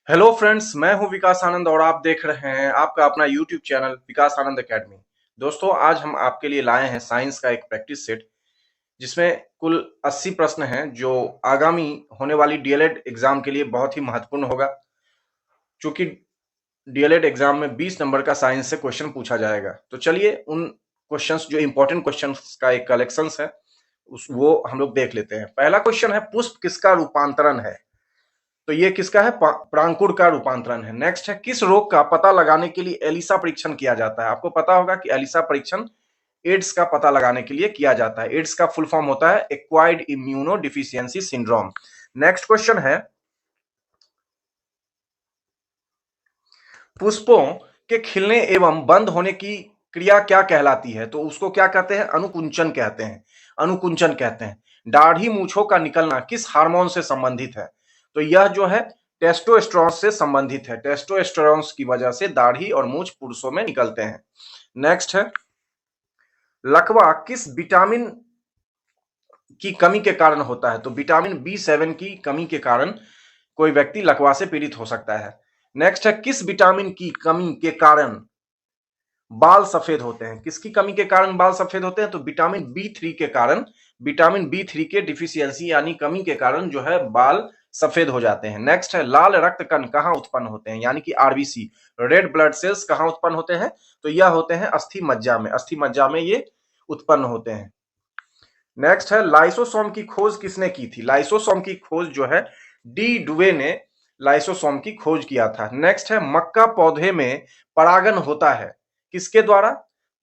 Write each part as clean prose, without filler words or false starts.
Hello friends, मैं हूं विकास आनंद और आप देख रहे हैं आपका अपना यूट्यूब चैनल विकास आनंद एकेडमी। दोस्तों, आज हम आपके लिए लाए हैं साइंस का एक प्रैक्टिस सेट जिसमें कुल 80 प्रश्न हैं जो आगामी होने वाली डीएलएड एग्जाम के लिए बहुत ही महत्वपूर्ण होगा। चूंकि डीएलएड एग्जाम में 20 नंबर का साइंस से क्वेश्चन पूछा जाएगा, तो चलिए उन क्वेश्चंस जो इंपॉर्टेंट क्वेश्चंस का एक कलेक्शंस है उस वो हम लोग देख लेते हैं। पहला क्वेश्चन है, पुष्प किसका रूपांतरण है? तो ये किसका है? प्रांकुर का रूपांतरण है। नेक्स्ट है, किस रोग का पता लगाने के लिए एलिसा परीक्षण किया जाता है? आपको पता होगा कि एलिसा परीक्षण एड्स का पता लगाने के लिए किया जाता है। एड्स का फुल फॉर्म होता है acquired immuno deficiency syndrome. Next question है, पुष्पों के खिलने एवं बंद होने की क्रिया क्या कहलाती है? तो उसको क्या कहते हैं? अनुकुंचन कहते हैं। अनुकुंचन कहते हैं। दाढ़ी मूछों का निकलना किस हार्मोन से संबंधित है? तो यह जो है टेस्टोस्टेरोन से संबंधित है। टेस्टोस्टेरोन की वजह से दाढ़ी और मूछ पुरुषों में निकलते हैं। नेक्स्ट है, लकवा किस विटामिन की कमी के कारण होता है? तो विटामिन बी7 की कमी के कारण कोई व्यक्ति लकवा से पीड़ित हो सकता है। नेक्स्ट है, किस विटामिन की कमी के कारण बाल सफेद होते हैं? किसकी कमी के कारण बाल सफेद होते हैं? तो विटामिन बी3 के कारण, विटामिन बी3 के डिफिशियंसी यानी कमी के कारण जो है बाल सफेद हो जाते हैं। नेक्स्ट है, लाल रक्त कण कहाँ उत्पन्न होते हैं? यानी कि आरबीसी, रेड ब्लड सेल्स कहाँ उत्पन्न होते हैं? तो यह होते हैं अस्थि मज्जा में। अस्थि मज्जा में ये उत्पन्न होते हैं। नेक्स्ट है, लाइसोसोम की खोज किसने की थी? लाइसोसोम की खोज जो है डी डुवे ने लाइसोसोम की खोज किया था। नेक्स्ट है, मक्का पौधे में परागन होता है किसके द्वारा?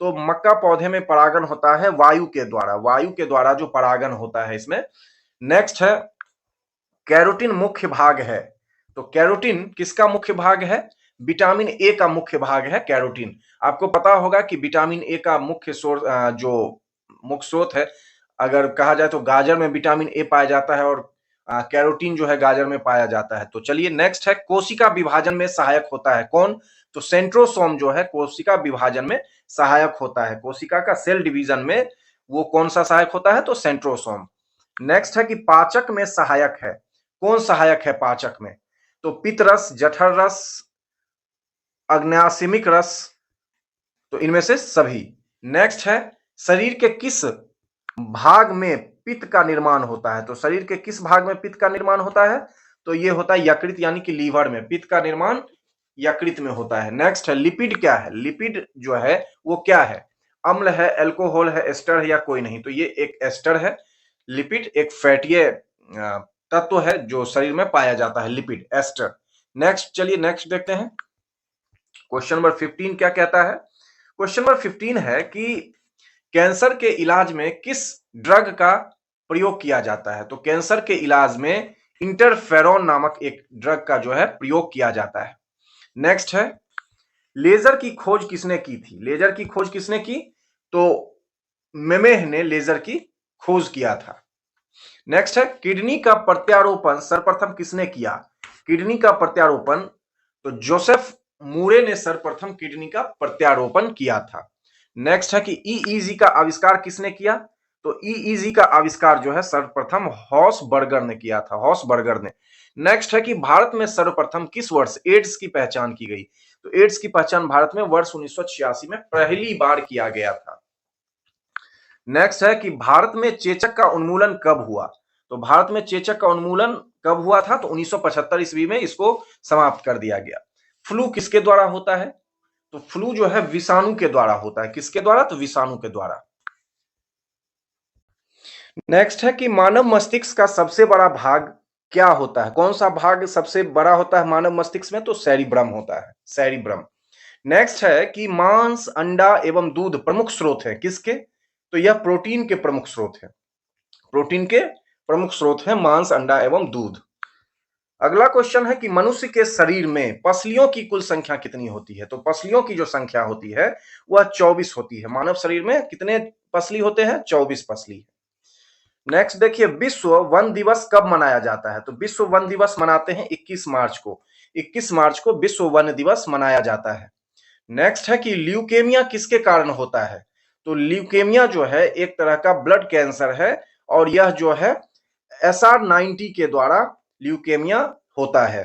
तो मक्का पौधे में परागन होता है वायु के द्वारा। वायु के द्वारा जो परागन होता है इसमें। नेक्स्ट है, कैरोटीन मुख्य भाग है। तो कैरोटीन किसका मुख्य भाग है? विटामिन ए का मुख्य भाग है कैरोटीन। आपको पता होगा कि विटामिन ए का मुख्य सोर्स जो मुख्य स्रोत है, अगर कहा जाए तो गाजर में विटामिन ए पाया जाता है और कैरोटीन जो है गाजर में पाया जाता है। तो चलिए, नेक्स्ट है, कोशिका विभाजन में सहायक होता है कौन? तो सेंट्रोसोम जो है कोशिका विभाजन में सहायक होता है। कोशिका का सेल डिवीजन में वो कौन सा सहायक होता है? तो सेंट्रोसोम। नेक्स्ट है कि पाचक में सहायक है कौन? सहायक है पाचक में? तो पित्त रस, जठर रस, अग्न्याशमिक रस, तो इनमें से सभी। नेक्स्ट है, शरीर के किस भाग में पित्त का निर्माण होता है? तो शरीर के किस भाग में पित्त का निर्माण होता है? तो ये होता है यकृत यानी कि लीवर में। पित्त का निर्माण यकृत में होता है। नेक्स्ट है, लिपिड क्या है? लिपिड जो है वो क्या है? अम्ल है, अल्कोहल है, एस्टर है या कोई नहीं? तो ये एक एस्टर है। लिपिड एक फैटी तत्व है जो शरीर में पाया जाता है, लिपिड, एस्टर। नेक्स्ट, चलिए नेक्स्ट देखते हैं। क्वेश्चन नंबर 15 क्या कहता है? क्वेश्चन नंबर 15 है कि कैंसर के इलाज में किस ड्रग का प्रयोग किया जाता है? तो कैंसर के इलाज में इंटरफेरोन नामक एक ड्रग का जो है प्रयोग किया जाता है। नेक्स्ट है, लेजर की खोज किसने की थी? लेजर की खोज किसने की? तो मेमेह ने लेजर की खोज किया था। नेक्स्ट है, किडनी का प्रत्यारोपण सर्वप्रथम किसने किया? किडनी का प्रत्यारोपण तो जोसेफ मूरे ने सर्वप्रथम किडनी का प्रत्यारोपण किया था। नेक्स्ट है कि ईईजी का आविष्कार किसने किया? तो ईईजी का आविष्कार जो है सर्वप्रथम हॉसबर्गर ने किया था, हॉसबर्गर ने। नेक्स्ट है कि भारत में सर्वप्रथम किस वर्ष एड्स की पहचान की गई? तो एड्स की पहचान भारत में वर्ष 1986 में पहली बार किया गया था। नेक्स्ट है कि भारत में चेचक का उन्मूलन कब हुआ? तो भारत में चेचक का उन्मूलन कब हुआ था? तो 1975 ईस्वी में इसको समाप्त कर दिया गया। फ्लू किसके द्वारा होता है? तो फ्लू जो है विषाणु के द्वारा होता है। किसके द्वारा? तो विषाणु के द्वारा। नेक्स्ट है कि मानव मस्तिष्क का सबसे बड़ा भाग क्या होता है? कौन सा भाग सबसे बड़ा होता है मानव मस्तिष्क में? तो सेरिब्रम होता है, सेरिब्रम। नेक्स्ट है कि मांस, अंडा एवं दूध प्रमुख स्रोत है किसके? तो यह प्रोटीन के प्रमुख स्रोत है। प्रोटीन के प्रमुख स्रोत है मांस, अंडा एवं दूध। अगला क्वेश्चन है कि मनुष्य के शरीर में पसलियों की कुल संख्या कितनी होती है? तो पसलियों की जो संख्या होती है वह 24 होती है। मानव शरीर में कितने पसली होते हैं? 24 पसली। नेक्स्ट देखिए, विश्व वन दिवस कब मनाया जाता है? तो विश्व वन दिवस मनाते हैं 21 मार्च को। 21 मार्च को विश्व वन दिवस मनाया जाता है। नेक्स्ट है कि ल्यूकेमिया किसके कारण होता है? तो ल्यूकेमिया जो है एक तरह का ब्लड कैंसर है और यह जो है SR90 के द्वारा ल्यूकेमिया होता है।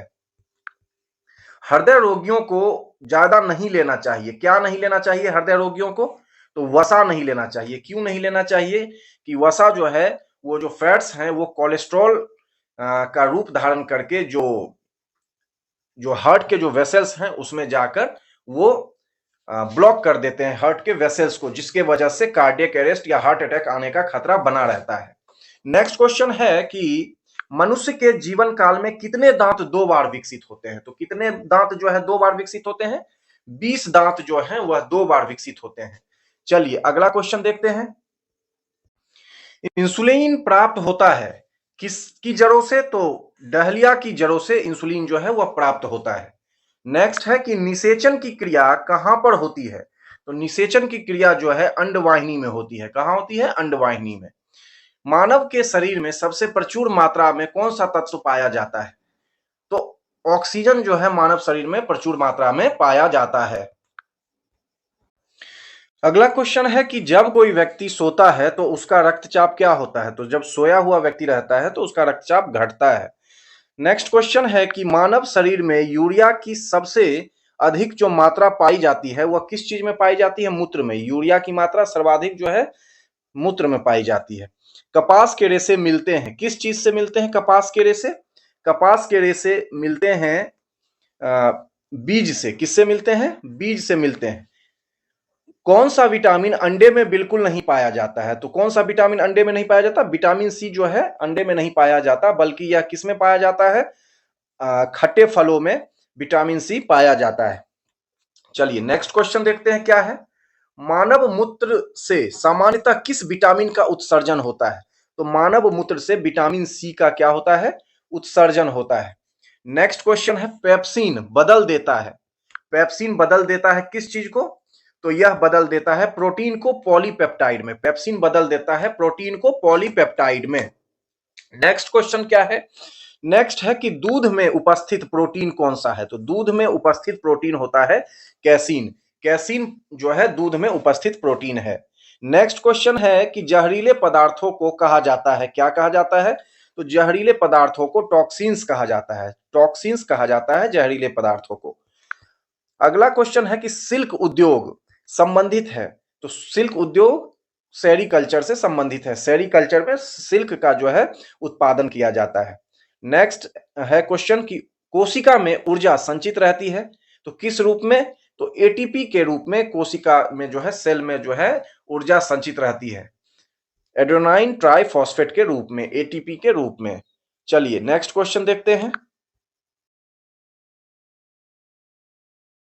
हृदय रोगियों को ज्यादा नहीं लेना चाहिए। क्या नहीं लेना चाहिए हृदय रोगियों को? तो वसा नहीं लेना चाहिए। क्यों नहीं लेना चाहिए? कि वसा जो है, वो जो फैट्स हैं वो कोलेस्ट्रॉल का रूप धारण करके जो जो हार्ट के जो वेसल्स हैं उसमें जाकर वो ब्लॉक कर देते हैं हार्ट के वेसल्स को, जिसके वजह से कार्डियक अरेस्ट या हार्ट अटैक आने का खतरा बना रहता है। नेक्स्ट क्वेश्चन है कि मनुष्य के जीवन काल में कितने दांत 2 बार विकसित होते हैं? तो कितने दांत जो है 2 बार विकसित होते हैं? 20 दांत जो हैं वह 2 बार विकसित होते हैं। चलिए अगला क्वेश्चन देखते हैं। इंसुलिन प्राप्त होता है किसकी जड़ों से? तो डहलिया की जड़ों से इंसुलिन जो है वह प्राप्त होता है। नेक्स्ट है कि निषेचन की क्रिया कहां पर होती है? तो निषेचन की क्रिया जो है अंडवाहिनी में होती है। कहां होती है? अंडवाहिनी में। मानव के शरीर में सबसे प्रचुर मात्रा में कौन सा तत्व पाया जाता है? तो ऑक्सीजन जो है मानव शरीर में प्रचुर मात्रा में पाया जाता है। अगला क्वेश्चन है कि जब कोई व्यक्ति सोता है तो उसका रक्तचाप क्या होता है? तो जब सोया हुआ व्यक्ति रहता है तो उसका रक्तचाप घटता है। नेक्स्ट क्वेश्चन है कि मानव शरीर में यूरिया की सबसे अधिक जो मात्रा पाई जाती है वह किस चीज में पाई जाती है? मूत्र में। यूरिया की मात्रा सर्वाधिक जो है मूत्र में पाई जाती है। कपास के रेशे मिलते हैं किस चीज से मिलते हैं? कपास के रेशे, कपास के रेशे मिलते हैं बीज से। किससे मिलते हैं? बीज से मिलते हैं। कौन सा विटामिन अंडे में बिल्कुल नहीं पाया जाता है? तो कौन सा विटामिन अंडे में नहीं पाया जाता? विटामिन सी जो है अंडे में नहीं पाया जाता, बल्कि यह किस में पाया जाता है? खट्टे फलों में विटामिन सी पाया जाता है। चलिए नेक्स्ट क्वेश्चन देखते हैं क्या है। मानव मूत्र से सामान्यतः किस विटामिन का उत्सर्जन होता है? तो मानव मूत्र से विटामिन सी का क्या होता है? उत्सर्जन होता है। नेक्स्ट क्वेश्चन है पेप्सिन बदल देता है। पेप्सिन बदल देता है किस चीज को? तो यह बदल देता है प्रोटीन को पॉलीपेप्टाइड में। पेप्सिन बदल देता है प्रोटीन को पॉलीपेप्टाइड में। नेक्स्ट क्वेश्चन क्या है? नेक्स्ट है कि दूध में उपस्थित प्रोटीन कौन सा है? तो दूध में उपस्थित प्रोटीन होता है कैसीन। कैसीन जो है दूध में उपस्थित प्रोटीन है। नेक्स्ट क्वेश्चन है कि जहरीले पदार्थों को कहा जाता है, क्या कहा जाता है? तो जहरीले पदार्थों को टॉक्सिन्स कहा जाता है। टॉक्सिन्स कहा जाता है जहरीले पदार्थों को। अगला क्वेश्चन है कि सिल्क उद्योग संबंधित है। तो सिल्क उद्योग सेरीकल्चर से संबंधित है। सेरीकल्चर में सिल्क का जो है उत्पादन किया जाता है। नेक्स्ट है क्वेश्चन कि कोशिका में ऊर्जा संचित रहती है तो किस रूप में? तो एटीपी के रूप में कोशिका में जो है, सेल में जो है ऊर्जा संचित रहती है, एड्रेनाइन ट्राइफॉस्फेट के रूप में, एटीपी के रूप में। चलिए नेक्स्ट क्वेश्चन देखते हैं।